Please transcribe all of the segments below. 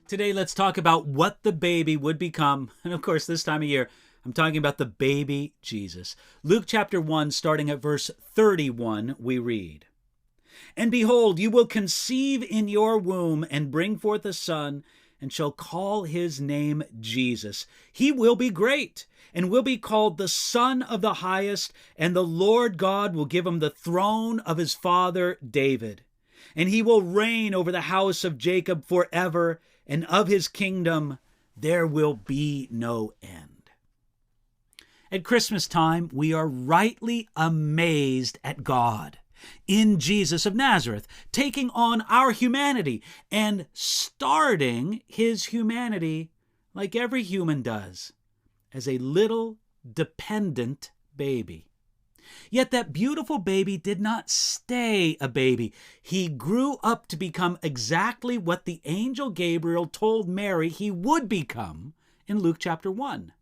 Today, let's talk about what the baby would become. And of course, this time of year, I'm talking about the baby Jesus. Luke chapter 1, starting at verse 31, we read, "And behold, you will conceive in your womb and bring forth a son, and shall call his name Jesus. He will be great, and will be called the Son of the Highest, and the Lord God will give him the throne of his father David. And he will reign over the house of Jacob forever, and of his kingdom there will be no end." At Christmas time, we are rightly amazed at God in Jesus of Nazareth, taking on our humanity and starting his humanity like every human does, as a little dependent baby. Yet that beautiful baby did not stay a baby. He grew up to become exactly what the angel Gabriel told Mary he would become in Luke chapter 1.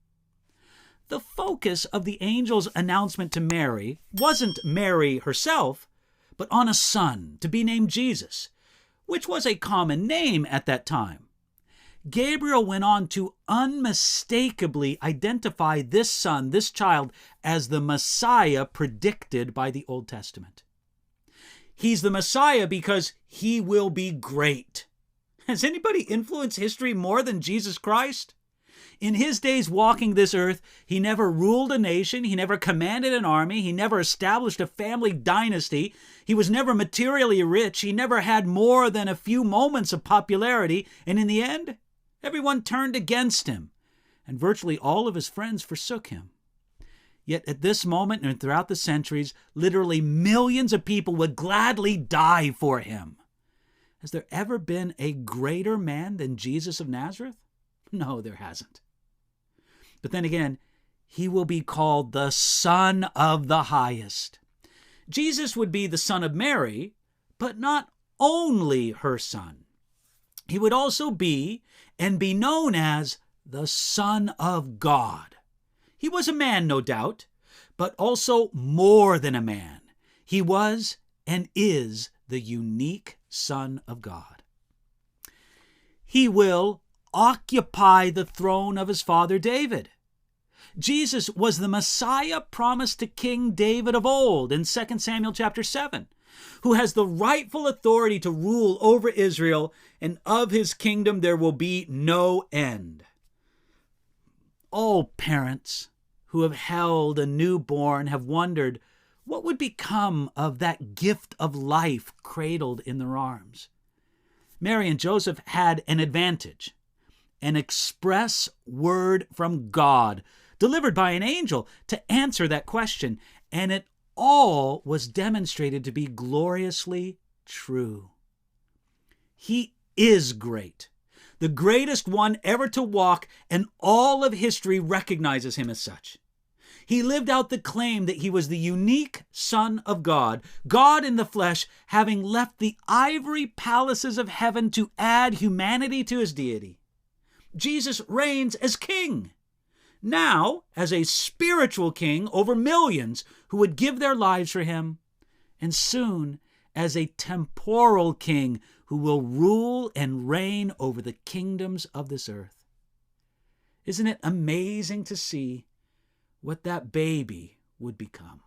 The focus of the angel's announcement to Mary wasn't Mary herself, but on a son to be named Jesus, which was a common name at that time. Gabriel went on to unmistakably identify this son, this child, as the Messiah predicted by the Old Testament. He's the Messiah because he will be great. Has anybody influenced history more than Jesus Christ? In his days walking this earth, he never ruled a nation, he never commanded an army, he never established a family dynasty, he was never materially rich, he never had more than a few moments of popularity, and in the end, everyone turned against him, and virtually all of his friends forsook him. Yet at this moment and throughout the centuries, literally millions of people would gladly die for him. Has there ever been a greater man than Jesus of Nazareth? No, there hasn't. But then again, he will be called the Son of the Highest. Jesus would be the son of Mary, but not only her son. He would also be and be known as the Son of God. He was a man, no doubt, but also more than a man. He was and is the unique Son of God. He will occupy the throne of his father David. Jesus was the Messiah promised to King David of old in 2 Samuel chapter 7, who has the rightful authority to rule over Israel, and of his kingdom there will be no end. All parents who have held a newborn have wondered what would become of that gift of life cradled in their arms. Mary and Joseph had an advantage. An express word from God, delivered by an angel, to answer that question, and it all was demonstrated to be gloriously true. He is great, the greatest one ever to walk, and all of history recognizes him as such. He lived out the claim that he was the unique Son of God, God in the flesh, having left the ivory palaces of heaven to add humanity to his deity. Jesus reigns as king, now as a spiritual king over millions who would give their lives for him, and soon as a temporal king who will rule and reign over the kingdoms of this earth. Isn't it amazing to see what that baby would become?